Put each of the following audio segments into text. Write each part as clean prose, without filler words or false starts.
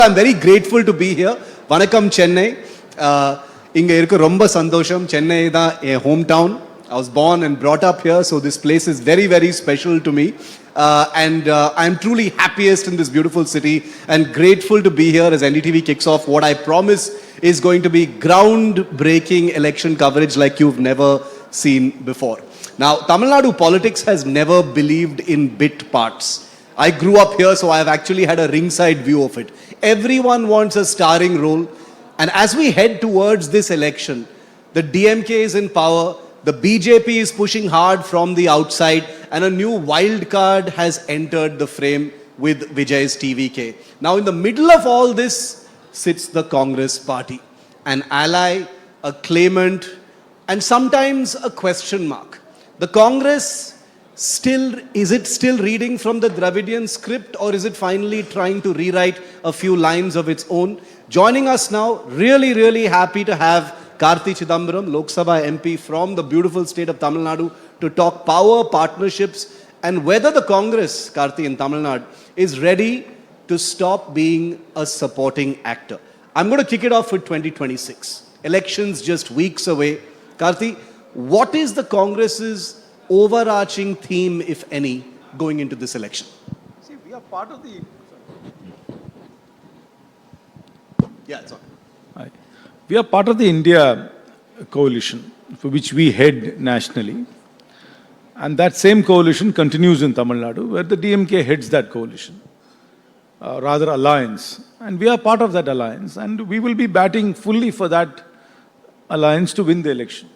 I'm very grateful to be here. Vanakkam Chennai. Inga irukku romba sandosham. Chennai da a hometown. I was born and brought up here, so this place is very, very special to me. And I'm truly happiest in this beautiful city and grateful to be here as NDTV kicks off what I promise is going to be groundbreaking election coverage like you've never seen before. Now, Tamil Nadu politics has never believed in bit parts. I grew up here, so I've actually had a ringside view of it. Everyone wants a starring role. And as we head towards this election, the DMK is in power, the BJP is pushing hard from the outside, and a new wild card has entered the frame with Vijay's TVK. Now, in the middle of all this sits the Congress party, an ally, a claimant, and sometimes a question mark. The Congress is it still reading from the Dravidian script, or is it finally trying to rewrite a few lines of its own? Joining us now, really, really happy to have Karti Chidambaram, Lok Sabha MP from the beautiful state of Tamil Nadu, to talk power, partnerships, and whether the Congress, Karti, in Tamil Nadu, is ready to stop being a supporting actor. I'm going to kick it off with 2026. Elections just weeks away. Karti, what is the Congress's overarching theme, if any, going into this election? See, we are part of the... Yeah, it's on. We are part of the India coalition, for which we head nationally. And that same coalition continues in Tamil Nadu, where the DMK heads that coalition, rather alliance. And we are part of that alliance, and we will be batting fully for that alliance to win the election.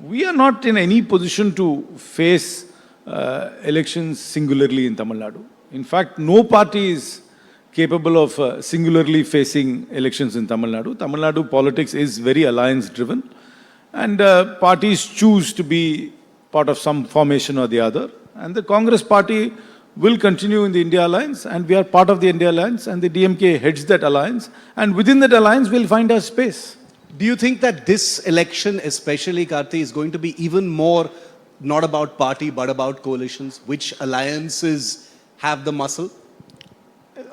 We are not in any position to face elections singularly in Tamil Nadu. In fact, no party is capable of singularly facing elections in Tamil Nadu. Tamil Nadu politics is very alliance-driven, and parties choose to be part of some formation or the other. And the Congress party will continue in the India alliance, and we are part of the India alliance, and the DMK heads that alliance, and within that alliance we'll find our space. Do you think that this election, especially, Karti, is going to be even more not about party but about coalitions? Which alliances have the muscle?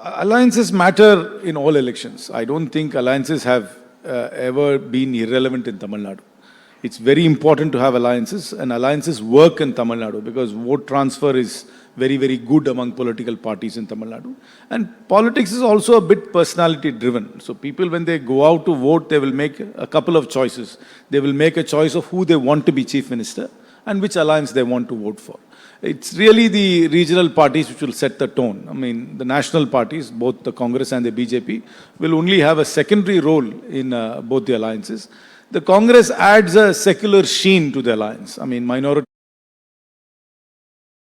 Alliances matter in all elections. I don't think alliances have ever been irrelevant in Tamil Nadu. It's very important to have alliances, and alliances work in Tamil Nadu because vote transfer is very, very good among political parties in Tamil Nadu. And politics is also a bit personality driven. So people, when they go out to vote, they will make a couple of choices. They will make a choice of who they want to be chief minister and which alliance they want to vote for. It's really the regional parties which will set the tone. I mean, the national parties, both the Congress and the BJP, will only have a secondary role in both the alliances. The Congress adds a secular sheen to the alliance. I mean, minority.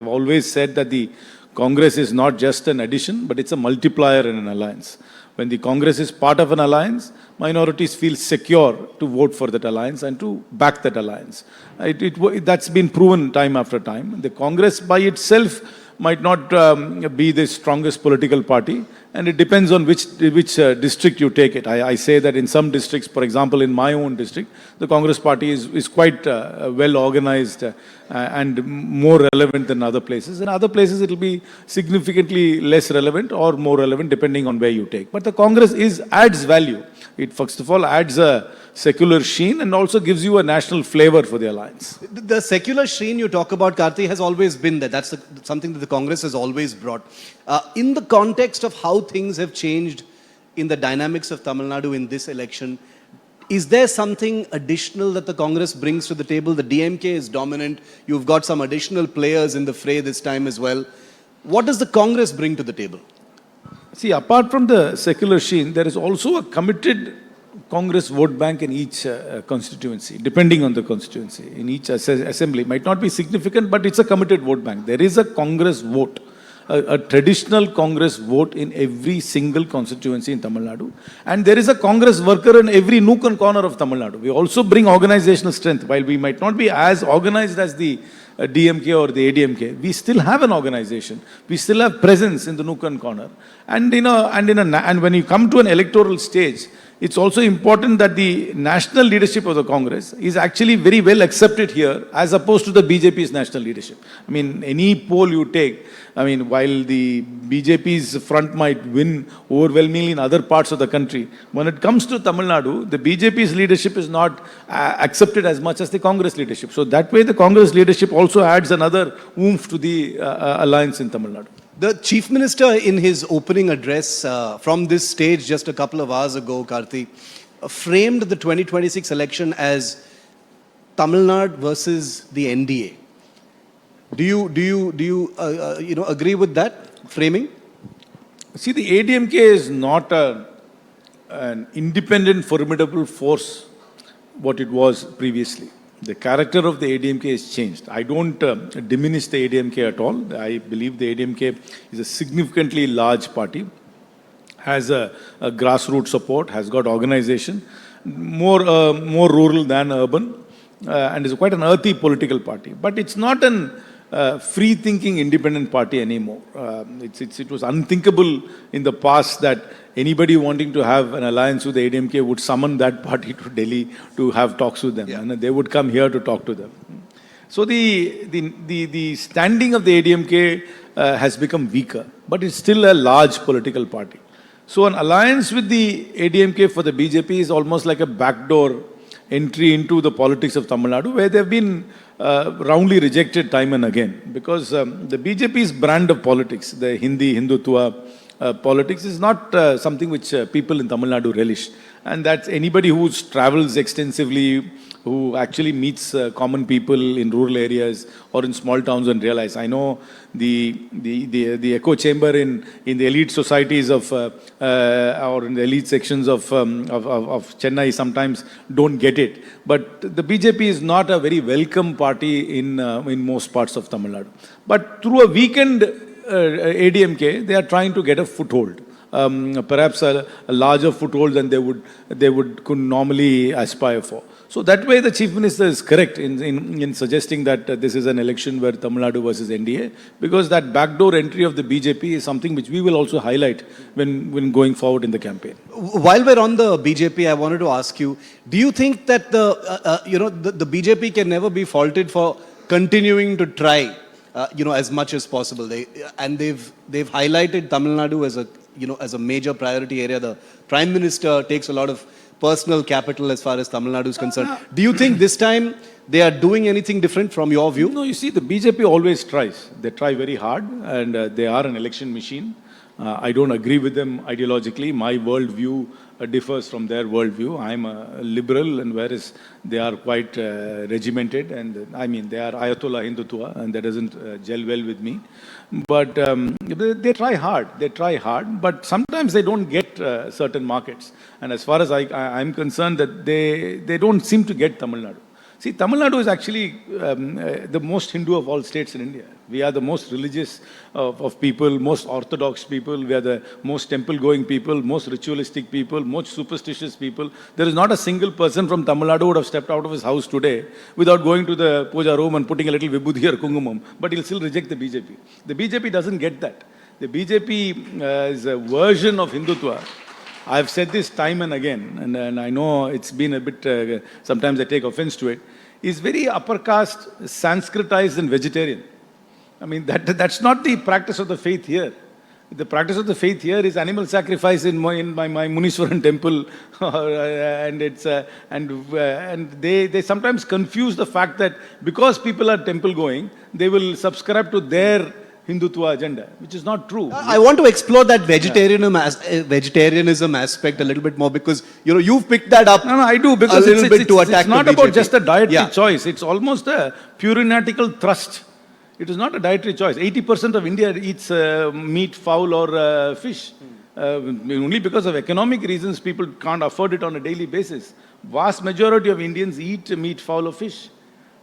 I've always said that the Congress is not just an addition, but it's a multiplier in an alliance. When the Congress is part of an alliance, minorities feel secure to vote for that alliance and to back that alliance. That's been proven time after time. The Congress by itself might not be the strongest political party, and it depends on which district you take it. I say that in some districts, for example, in my own district, the Congress party is quite well organized and more relevant than other places. In other places, it will be significantly less relevant or more relevant depending on where you take. But the Congress adds value. It first of all adds a secular sheen and also gives you a national flavor for the alliance. The secular sheen you talk about, Karti, has always been there. That's something that the Congress has always brought. In the context of how things have changed in the dynamics of Tamil Nadu in this election, is there something additional that the Congress brings to the table? The DMK is dominant. You've got some additional players in the fray this time as well. What does the Congress bring to the table? See, apart from the secular sheen, there is also a committed Congress vote bank in each constituency, depending on the constituency. In each assembly, might not be significant, but it's a committed vote bank. There is a Congress vote, a traditional Congress vote in every single constituency in Tamil Nadu. And there is a Congress worker in every nook and corner of Tamil Nadu. We also bring organizational strength. While we might not be as organized as the DMK or the ADMK, we still have an organization. We still have presence in the nook and corner. And when you come to an electoral stage, it's also important that the national leadership of the Congress is actually very well accepted here as opposed to the BJP's national leadership. I mean, any poll you take, I mean, while the BJP's front might win overwhelmingly in other parts of the country, when it comes to Tamil Nadu, the BJP's leadership is not accepted as much as the Congress leadership. So that way the Congress leadership also adds another oomph to the alliance in Tamil Nadu. The Chief Minister, in his opening address from this stage just a couple of hours ago, Karti, framed the 2026 election as Tamil Nadu versus the NDA. Do you agree with that framing? See, the ADMK is not an independent, formidable force what it was previously. The character of the ADMK has changed. I don't diminish the ADMK at all. I believe the ADMK is a significantly large party, has a grassroots support, has got organization, more rural than urban, and is quite an earthy political party. But it's not an free-thinking independent party anymore. It was unthinkable in the past that anybody wanting to have an alliance with the ADMK would summon that party to Delhi to have talks with them, and they would come here to talk to them. So the standing of the ADMK has become weaker, but it's still a large political party. So an alliance with the ADMK for the BJP is almost like a backdoor entry into the politics of Tamil Nadu, where they've been roundly rejected time and again. Because the BJP's brand of politics, the Hindutva politics, is not something which people in Tamil Nadu relish. And that's anybody who travels extensively, who actually meets common people in rural areas or in small towns and realize. I know the echo chamber in the elite societies of or in the elite sections of Chennai sometimes don't get it. But the BJP is not a very welcome party in most parts of Tamil Nadu. But through a weakened ADMK, they are trying to get a foothold. Perhaps a larger foothold than could normally aspire for. So that way the Chief Minister is correct in suggesting that this is an election where Tamil Nadu versus NDA, because that backdoor entry of the BJP is something which we will also highlight when going forward in the campaign. While we're on the BJP, I wanted to ask you, do you think that the BJP can never be faulted for continuing to try as much as possible? They've highlighted Tamil Nadu as a major priority area. The Prime Minister takes a lot of personal capital as far as Tamil Nadu is concerned. Do you think this time they are doing anything different from your view? No, you see, the BJP always tries. They try very hard, and they are an election machine. I don't agree with them ideologically. My worldview differs from their worldview. I'm a liberal, and whereas they are quite regimented, and I mean, they are Ayatollah Hindutva, and that doesn't gel well with me. But they try hard. They try hard, but sometimes they don't get certain markets. And as far as I'm concerned, that they don't seem to get Tamil Nadu. See, Tamil Nadu is actually the most Hindu of all states in India. We are the most religious of people, most orthodox people. We are the most temple-going people, most ritualistic people, most superstitious people. There is not a single person from Tamil Nadu who would have stepped out of his house today without going to the puja room and putting a little vibhuti or kungumam, but he'll still reject the BJP. The BJP doesn't get that. The BJP is a version of Hindutva. I've said this time and again, and I know it's been a bit, sometimes I take offense to it, is very upper caste, Sanskritized and vegetarian. I mean, that's not the practice of the faith here. The practice of the faith here is animal sacrifice in my Muniswaran temple, and they sometimes confuse the fact that because people are temple going, they will subscribe to their Hindutva agenda, which is not true. I want to explore that vegetarianism aspect a little bit more, because you've picked that up. No, I do, because it's not about just a dietary choice. It's almost a purinatical thrust. It is not a dietary choice. 80% of India eats meat, fowl, or fish. Only because of economic reasons, people can't afford it on a daily basis. Vast majority of Indians eat meat, fowl, or fish.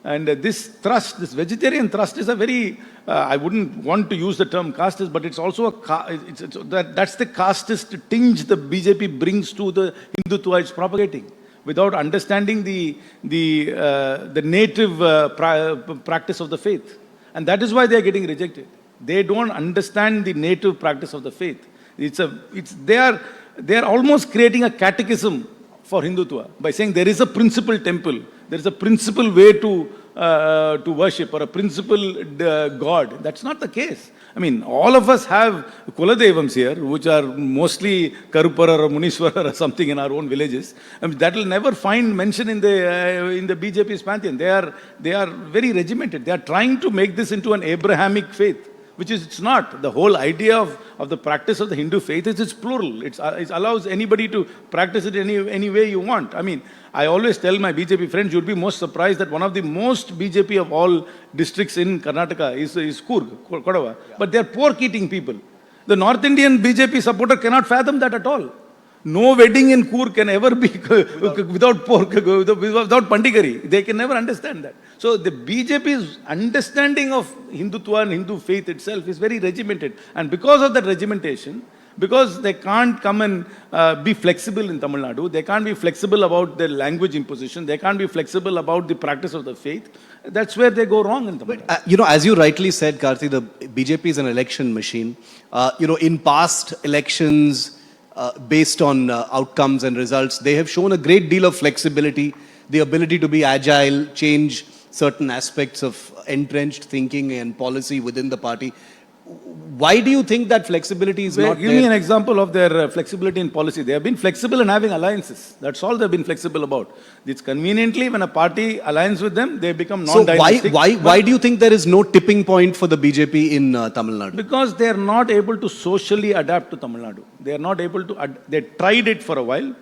And this thrust, this vegetarian thrust, is a very, I wouldn't want to use the term casteist, but it's also that's the casteist tinge the BJP brings to the Hindutva it's propagating, without understanding the native practice of the faith. And that is why they are getting rejected. They don't understand the native practice of the faith. They are they are almost creating a catechism for Hindutva by saying there is a principal temple, there is a principal way to worship or a principal God. That's not the case. I mean, all of us have Kuladevams here, which are mostly Karupara or Munishwara or something in our own villages. I mean, that will never find mention in the BJP's pantheon. They are very regimented. They are trying to make this into an Abrahamic faith, which is it's not. The whole idea of the practice of the Hindu faith is it's plural. It allows anybody to practice it any way you want. I mean, I always tell my BJP friends, you'd be most surprised that one of the most BJP of all districts in Karnataka is Coorg, Kodava. Yeah. But they're pork-eating people. The North Indian BJP supporter cannot fathom that at all. No wedding in Coorg can ever be without pork, without pandikari. They can never understand that. So the BJP's understanding of Hindutva and Hindu faith itself is very regimented. And because of that regimentation, because they can't come and be flexible in Tamil Nadu, they can't be flexible about their language imposition, they can't be flexible about the practice of the faith, that's where they go wrong in Tamil Nadu. As you rightly said, Karti, the BJP is an election machine. In past elections, based on outcomes and results, they have shown a great deal of flexibility, the ability to be agile, change certain aspects of entrenched thinking and policy within the party. Why do you think that flexibility is not Give me an example of their flexibility in policy. They have been flexible in having alliances. That's all they've been flexible about. It's conveniently when a party aligns with them, they become non-dynastic. So why do you think there is no tipping point for the BJP in Tamil Nadu? Because they are not able to socially adapt to Tamil Nadu. They are not able to. They tried it for a while.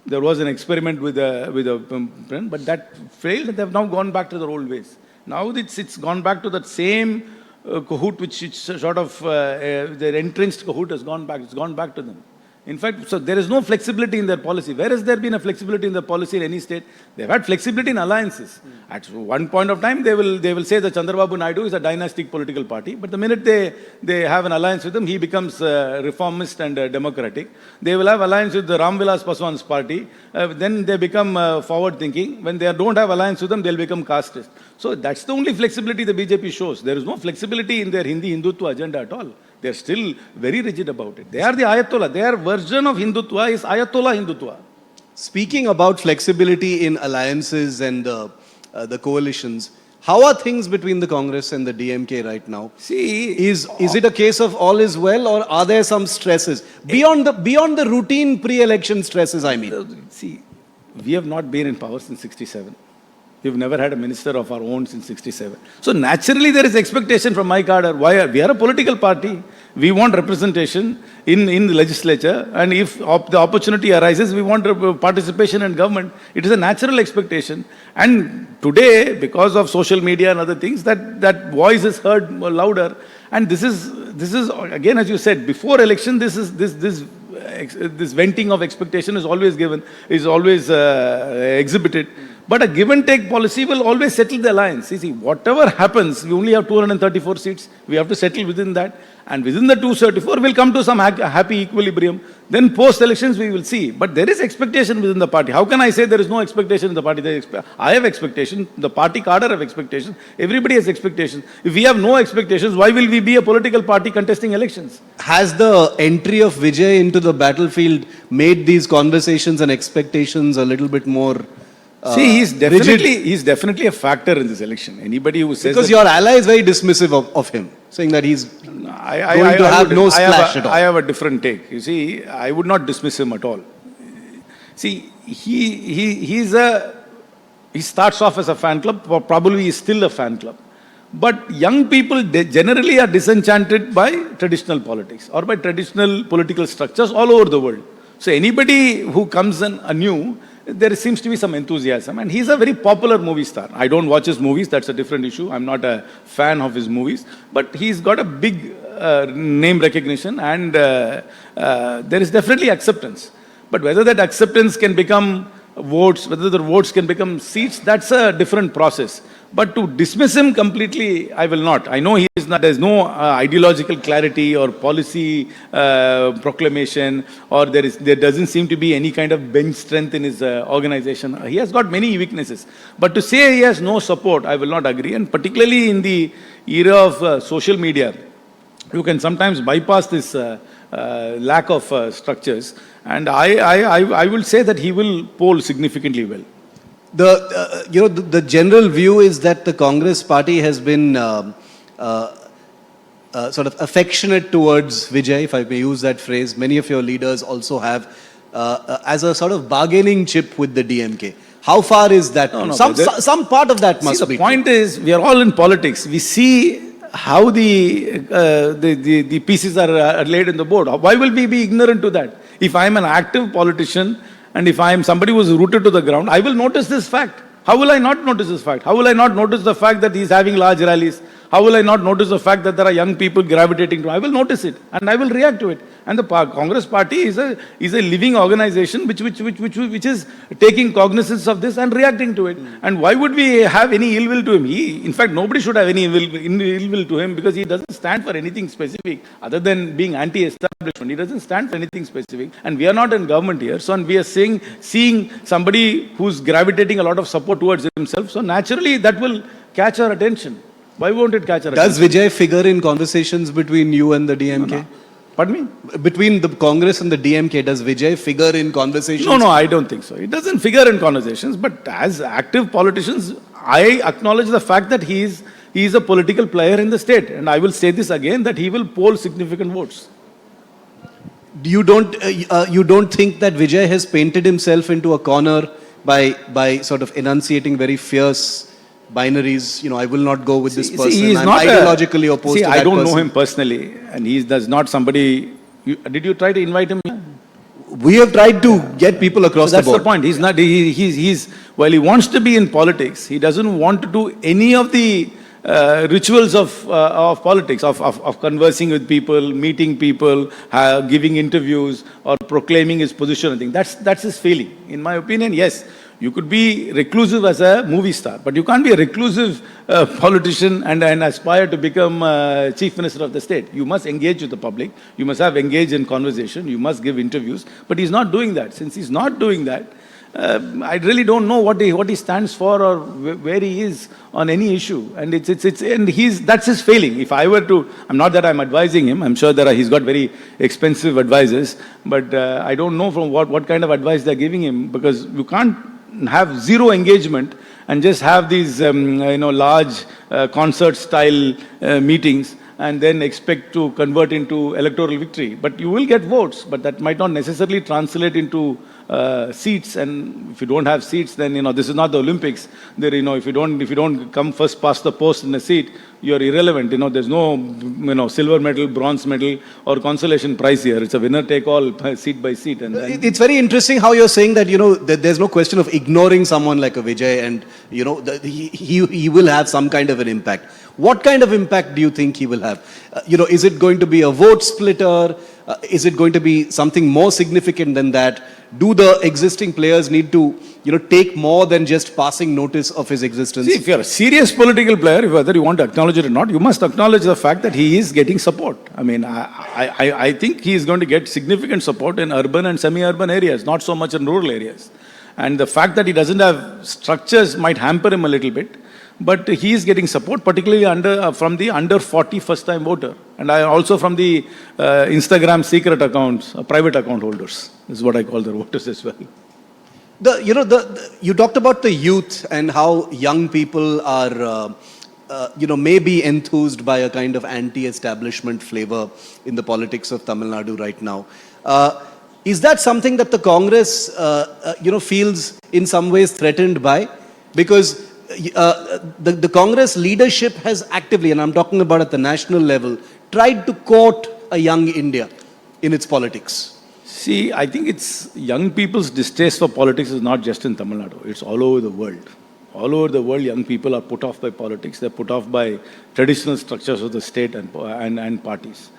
There was an experiment with a friend, but that failed. They have now gone back to their old ways. Now it's gone back to that same Cahoot, which it's sort of their entrenched Cahoot has gone back. It's gone back to them. In fact, so there is no flexibility in their policy. Where has there been a flexibility in their policy in any state? They've had flexibility in alliances. At one point of time, they will say that Chandrababu Naidu is a dynastic political party. But the minute they have an alliance with him, he becomes reformist and democratic. They will have alliance with the Ramvilas Paswan's party. Then they become forward-thinking. When they don't have alliance with them, they'll become casteist. So that's the only flexibility the BJP shows. There is no flexibility in their Hindutva agenda at all. They are still very rigid about it. They are the Ayatollah. Their version of Hindutva is Ayatollah Hindutva. Speaking about flexibility in alliances and the coalitions, how are things between the Congress and the DMK right now? See, is it a case of all is well, or are there some stresses beyond the routine pre-election stresses? I mean, see, we have not been in power since '67. We've never had a minister of our own since '67. So naturally there is expectation from my cadre. We are a political party. We want representation in the legislature. And if the opportunity arises, we want participation in government. It is a natural expectation. And today, because of social media and other things, that voice is heard louder. And this is again, as you said, before election, this venting of expectation is always exhibited. But a give and take policy will always settle the alliance. You see, whatever happens, we only have 234 seats. We have to settle within that. And within the 234, we'll come to some happy equilibrium. Then post-elections, we will see. But there is expectation within the party. How can I say there is no expectation in the party? I have expectation. The party cadre have expectation. Everybody has expectations. If we have no expectations, why will we be a political party contesting elections? Has the entry of Vijay into the battlefield made these conversations and expectations a little bit more... See, he's definitely a factor in this election. Anybody who says because your ally is very dismissive of him, saying that he's going to have no splash at all. I have a different take. You see, I would not dismiss him at all. See, he starts off as a fan club, or probably is still a fan club. But young people generally are disenchanted by traditional politics or by traditional political structures all over the world. So anybody who comes in anew, there seems to be some enthusiasm. And he's a very popular movie star. I don't watch his movies, that's a different issue. I'm not a fan of his movies. But he's got a big name recognition, and there is definitely acceptance. But whether that acceptance can become votes, whether the votes can become seats, that's a different process. But to dismiss him completely, I will not. I know he is not. There's no ideological clarity or policy proclamation, or there doesn't seem to be any kind of bench strength in his organization. He has got many weaknesses. But to say he has no support, I will not agree. And particularly in the era of social media, you can sometimes bypass this lack of structures. And I will say that he will poll significantly well. The general view is that the Congress party has been sort of affectionate towards Vijay, if I may use that phrase. Many of your leaders also have as a sort of bargaining chip with the DMK. How far is that? No, some part of that must be. The point is, we are all in politics. We see how the pieces are laid in the board. Why will we be ignorant to that? If I am an active politician and if I am somebody who is rooted to the ground, I will notice this fact. How will I not notice this fact? How will I not notice the fact that he is having large rallies? How will I not notice the fact that there are young people gravitating to it? I will notice it and I will react to it. And the Congress party is a living organization which is taking cognizance of this and reacting to it. And why would we have any ill will to him? In fact, nobody should have any ill will to him because he doesn't stand for anything specific other than being anti-establishment. He doesn't stand for anything specific. And we are not in government here. So and we are seeing somebody who's gravitating a lot of support towards himself. So naturally that will catch our attention. Why won't it catch our attention? Does Vijay figure in conversations between you and the DMK? No. Pardon me? Between the Congress and the DMK, does Vijay figure in conversations? No, I don't think so. It doesn't figure in conversations, but as active politicians, I acknowledge the fact that he is a political player in the state. And I will say this again, that he will poll significant votes. You don't think that Vijay has painted himself into a corner by sort of enunciating very fierce binaries? I will not go with this person. I'm ideologically opposed to that person. I don't know him personally, and does not somebody. Did you try to invite him? We have tried to get people across the board. That's the point. He's not. While he wants to be in politics, he doesn't want to do any of the rituals of politics, of conversing with people, meeting people, giving interviews, or proclaiming his position. I think that's his failing. In my opinion, yes. You could be reclusive as a movie star, but you can't be a reclusive politician and aspire to become chief minister of the state. You must engage with the public. You must have engaged in conversation. You must give interviews. But he's not doing that. Since he's not doing that, I really don't know what he stands for or where he is on any issue. And that's his failing. If I were to, I'm not that I'm advising him. I'm sure he's got very expensive advisors, but I don't know from what kind of advice they're giving him, because you can't have zero engagement and just have these large concert style meetings and then expect to convert into electoral victory. But you will get votes, but that might not necessarily translate into seats. And if you don't have seats, then this is not the Olympics. There, if you don't come first past the post in a seat, you're irrelevant. There's no silver medal, bronze medal, or consolation prize here. It's a winner take all, seat by seat. And it's very interesting how you're saying that that there's no question of ignoring someone like a Vijay, and he will have some kind of an impact. What kind of impact do you think he will have? Is it going to be a vote splitter? Is it going to be something more significant than that? Do the existing players need to, take more than just passing notice of his existence? See, if you're a serious political player, whether you want to acknowledge it or not, you must acknowledge the fact that he is getting support. I mean, I think he is going to get significant support in urban and semi-urban areas, not so much in rural areas. And the fact that he doesn't have structures might hamper him a little bit. But he is getting support, particularly from the under 40 first-time voter, and also from the Instagram secret accounts, private account holders. This is what I call the voters as well. You talked about the youth and how young people are, maybe enthused by a kind of anti-establishment flavor in the politics of Tamil Nadu right now. Is that something that the Congress, feels in some ways threatened by? Because the Congress leadership has actively, and I'm talking about at the national level, tried to court a young India in its politics. See, I think it's young people's distaste for politics is not just in Tamil Nadu. It's all over the world. All over the world, young people are put off by politics. They're put off by traditional structures of the state and parties.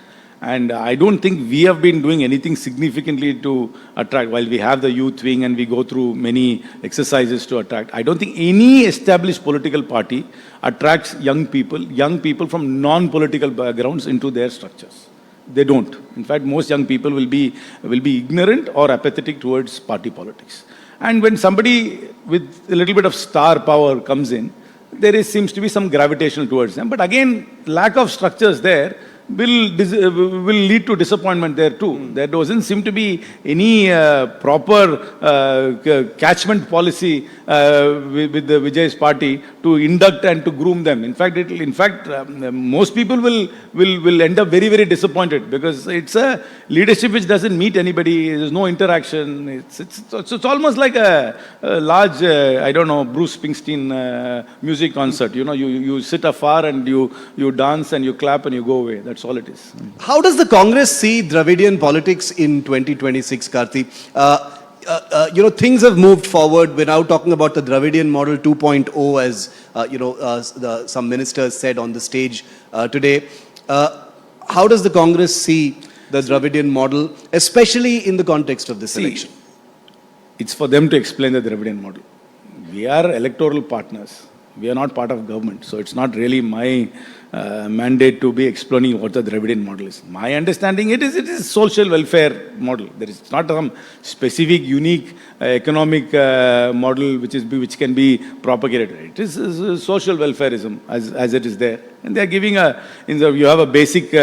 And I don't think we have been doing anything significantly to attract. While we have the youth wing and we go through many exercises to attract, I don't think any established political party attracts young people from non-political backgrounds into their structures. They don't. In fact, most young people will be ignorant or apathetic towards party politics. And when somebody with a little bit of star power comes in, seems to be some gravitational towards them. But again, lack of structures there, will lead to disappointment there too. There doesn't seem to be any proper catchment policy with the Vijay's party to induct and to groom them. In fact, most people will end up very, very disappointed because it's a leadership which doesn't meet anybody. There's no interaction. It's almost like a large, I don't know, Bruce Springsteen music concert. You know, you sit afar and you dance and you clap and you go away. That's all it is. How does the Congress see Dravidian politics in 2026, Karti? Things have moved forward. We're now talking about the Dravidian model 2.0, as some ministers said on the stage today. How does the Congress see the Dravidian model, especially in the context of this election? It's for them to explain the Dravidian model. We are electoral partners. We are not part of government. So it's not really my mandate to be explaining what the Dravidian model is. My understanding it is social welfare model. There is not some specific, unique economic model which can be propagated. It is social welfareism as it is there. And they are giving you have a basic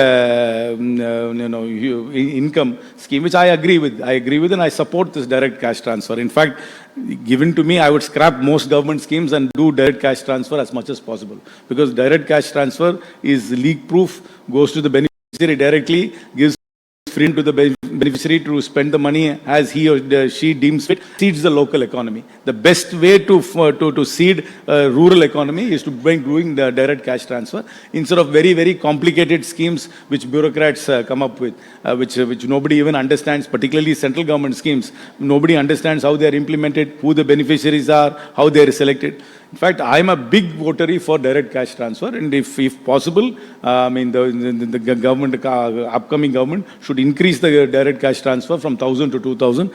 income scheme, which I agree with. And I support this direct cash transfer. In fact, given to me, I would scrap most government schemes and do direct cash transfer as much as possible. Because direct cash transfer is leak-proof, goes to the beneficiary directly, gives freedom to the beneficiary to spend the money as he or she deems fit, seeds the local economy. The best way to seed rural economy is to doing the direct cash transfer instead of very, very complicated schemes which bureaucrats come up with, which nobody even understands, particularly central government schemes. Nobody understands how they are implemented, who the beneficiaries are, how they are selected. In fact, I am a big votary for direct cash transfer, and if possible, the government, upcoming government, should increase the direct cash transfer from 1,000 to 2,000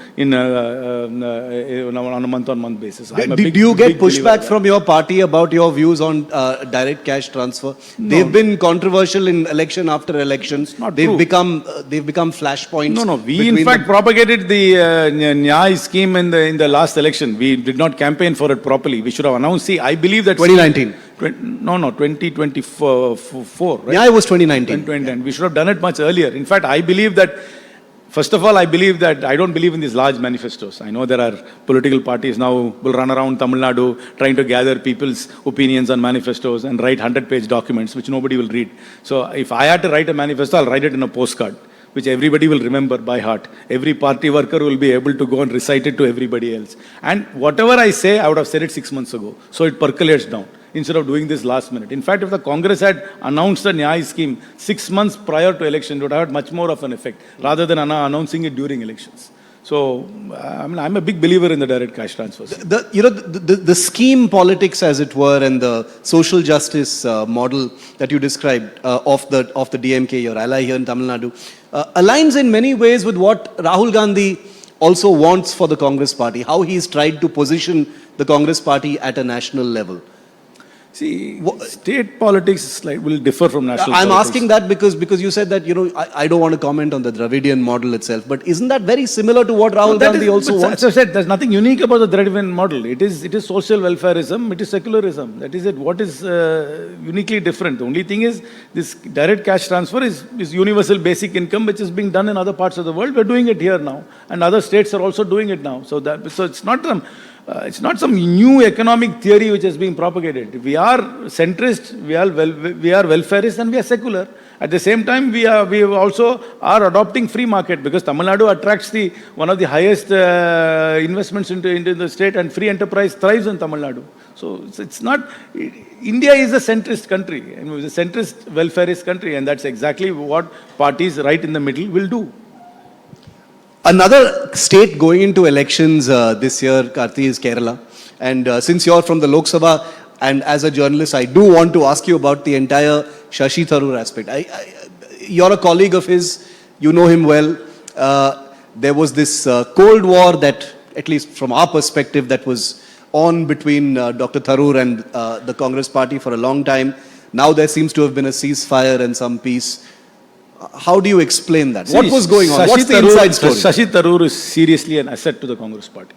on a month-on-month basis. Did you get pushback from your party about your views on direct cash transfer? No. They've been controversial in election after election. They've become flashpoints. No. We in fact propagated the Nyay scheme in the last election. We did not campaign for it properly. We should have announced. See, I believe that 2019. 2024, right? Yeah, it was 2019. We should have done it much earlier. In fact, I believe that, first of all, I don't believe in these large manifestos. I know there are political parties now will run around Tamil Nadu trying to gather people's opinions on manifestos and write 100-page documents which nobody will read. So if I had to write a manifesto, I'll write it in a postcard, which everybody will remember by heart. Every party worker will be able to go and recite it to everybody else. And whatever I say, I would have said it 6 months ago. So it percolates down instead of doing this last minute. In fact, if the Congress had announced the Nyay scheme 6 months prior to election, it would have had much more of an effect rather than announcing it during elections. So, I'm a big believer in the direct cash transfers. The scheme politics, as it were, and the social justice model that you described of the DMK, your ally here in Tamil Nadu, aligns in many ways with what Rahul Gandhi also wants for the Congress party, how he's tried to position the Congress party at a national level. See, state politics will differ from national I'm politics. asking that because you said that, I don't want to comment on the Dravidian model itself, but isn't that very similar to what Rahul Gandhi also wants? As I said, there's nothing unique about the Dravidian model. It is social welfareism, it is secularism. That is it. What is uniquely different? The only thing is, this direct cash transfer is universal basic income, which is being done in other parts of the world. We're doing it here now, and other states are also doing it now. So it's not some new economic theory which is being propagated. We are centrist, we are welfarist, and we are secular. At the same time, we also are adopting free market because Tamil Nadu attracts one of the highest investments into the state, and free enterprise thrives in Tamil Nadu. So it's not. India is a centrist country, and it's a centrist welfarist country, and that's exactly what parties right in the middle will do. Another state going into elections this year, Karti, is Kerala. And since you're from the Lok Sabha, and as a journalist, I do want to ask you about the entire Shashi Tharoor aspect. You're a colleague of his, you know him well. There was this Cold War that, at least from our perspective, that was on between Dr. Tharoor and the Congress party for a long time. Now there seems to have been a ceasefire and some peace. How do you explain that? What was going on? What's the inside story? Shashi Tharoor is seriously an asset to the Congress party.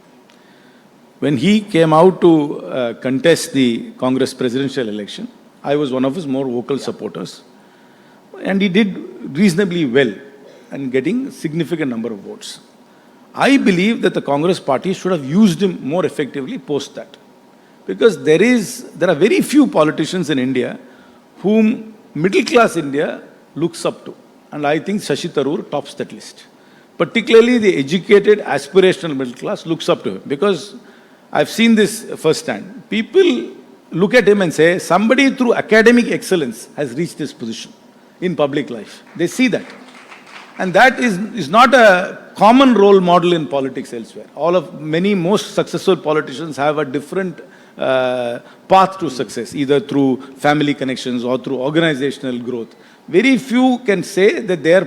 When he came out to contest the Congress presidential election, I was one of his more vocal supporters. and he did reasonably well and getting significant number of votes. I believe that the Congress party should have used him more effectively post that. Because there are very few politicians in India whom middle class India looks up to. And I think Shashi Tharoor tops that list. Particularly the educated, aspirational middle class looks up to him. Because I've seen this firsthand. People look at him and say, somebody through academic excellence has reached this position in public life. They see that. And that is not a common role model in politics elsewhere. Most successful politicians have a different path to success, either through family connections or through organizational growth. Very few can say that their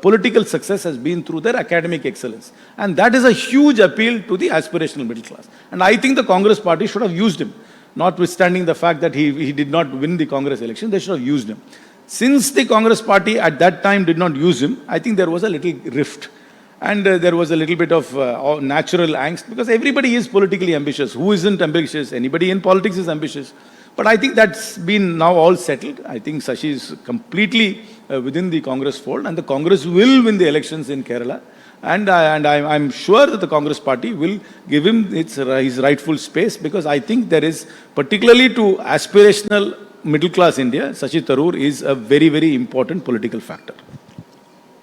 political success has been through their academic excellence. And that is a huge appeal to the aspirational middle class. And I think the Congress party should have used him. Notwithstanding the fact that he did not win the Congress election, they should have used him. Since the Congress party at that time did not use him, I think there was a little rift. And there was a little bit of natural angst, because everybody is politically ambitious. Who isn't ambitious? Anybody in politics is ambitious. But I think that's been now all settled. I think Shashi is completely within the Congress fold, and the Congress will win the elections in Kerala. And I'm sure that the Congress party will give him his rightful space, because I think there is, particularly to aspirational middle class India, Shashi Tharoor is a very, very important political factor.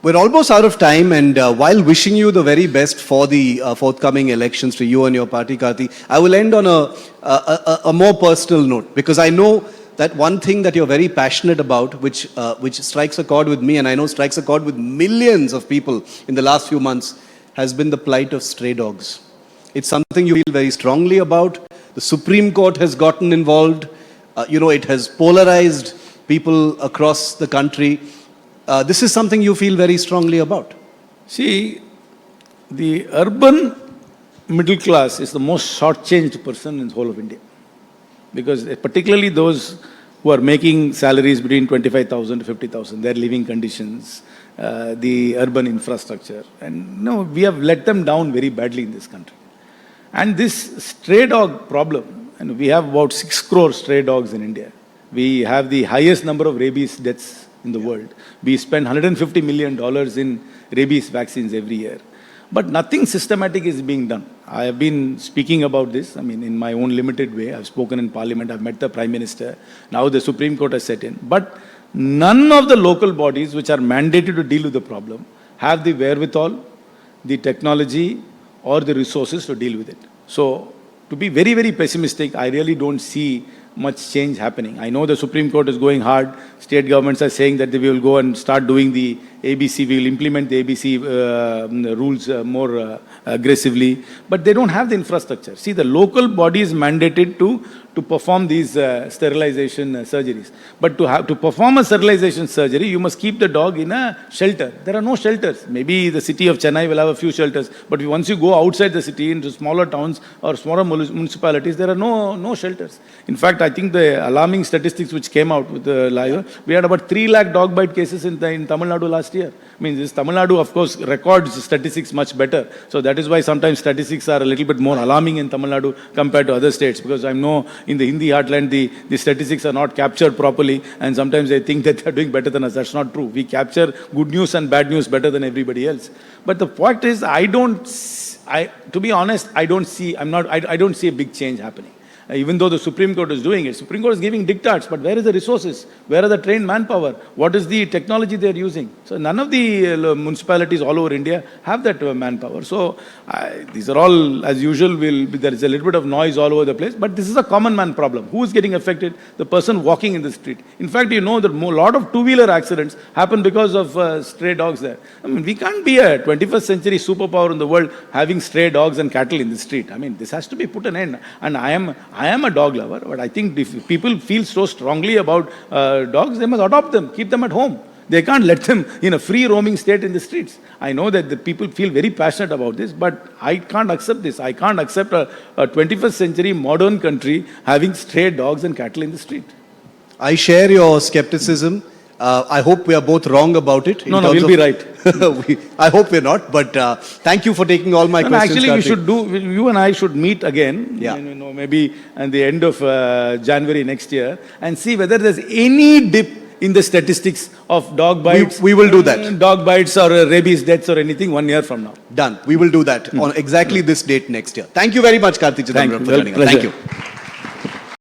We're almost out of time, and while wishing you the very best for the forthcoming elections to you and your party, Karti, I will end on a more personal note, because I know that one thing that you're very passionate about, which strikes a chord with me, and I know strikes a chord with millions of people in the last few months, has been the plight of stray dogs. It's something you feel very strongly about. The Supreme Court has gotten involved. It has polarized people across the country. This is something you feel very strongly about. See, the urban middle class is the most shortchanged person in the whole of India. Because particularly those who are making salaries between 25,000 to 50,000, their living conditions, the urban infrastructure. And we have let them down very badly in this country. And this stray dog problem, and we have about 6 crore stray dogs in India. We have the highest number of rabies deaths in the world. We spend $150 million in rabies vaccines every year. But nothing systematic is being done. I have been speaking about this, in my own limited way. I've spoken in Parliament, I've met the Prime Minister. Now the Supreme Court has set in. But none of the local bodies which are mandated to deal with the problem have the wherewithal, the technology, or the resources to deal with it. So, to be very, very pessimistic, I really don't see much change happening. I know the Supreme Court is going hard. State governments are saying that they will go and start doing the ABC, we will implement the ABC rules more aggressively, but they don't have the infrastructure. See, the local body is mandated to perform these sterilization surgeries. But to perform a sterilization surgery, you must keep the dog in a shelter. There are no shelters. Maybe the city of Chennai will have a few shelters, but once you go outside the city into smaller towns or smaller municipalities, there are no shelters. In fact, I think the alarming statistics which came out with the live, we had about 3 lakh dog bite cases in Tamil Nadu last year. This Tamil Nadu, of course, records statistics much better. So that is why sometimes statistics are a little bit more alarming in Tamil Nadu compared to other states, because I know in the Hindi heartland, the statistics are not captured properly, and sometimes they think that they're doing better than us. That's not true. We capture good news and bad news better than everybody else. But the fact is, to be honest, I don't see a big change happening. Even though the Supreme Court is doing it, Supreme Court is giving diktats, but where is the resources? Where are the trained manpower? What is the technology they are using? So none of the municipalities all over India have that manpower. So these are all, as usual, there is a little bit of noise all over the place, but this is a common man problem. Who is getting affected? The person walking in the street. In fact, you know that a lot of two-wheeler accidents happen because of stray dogs there. We can't be a 21st century superpower in the world having stray dogs and cattle in the street. This has to be put an end. And I am a dog lover, but I think if people feel so strongly about dogs, they must adopt them, keep them at home. They can't let them in a free roaming state in the streets. I know that the people feel very passionate about this, but I can't accept this. I can't accept a 21st century modern country having stray dogs and cattle in the street. I share your skepticism. I hope we are both wrung about it. No, we'll be right. I hope we're not, but thank you for taking all my questions. Actually, you and I should meet again, maybe at the end of January next year, and see whether there's any dip in the statistics of dog bites. We will do that. Dog bites or rabies deaths or anything 1 year from now. Done. We will do that on exactly this date next year. Thank you very much, Karti Chidambaram, for Well, joining us. Thank pleasure. you.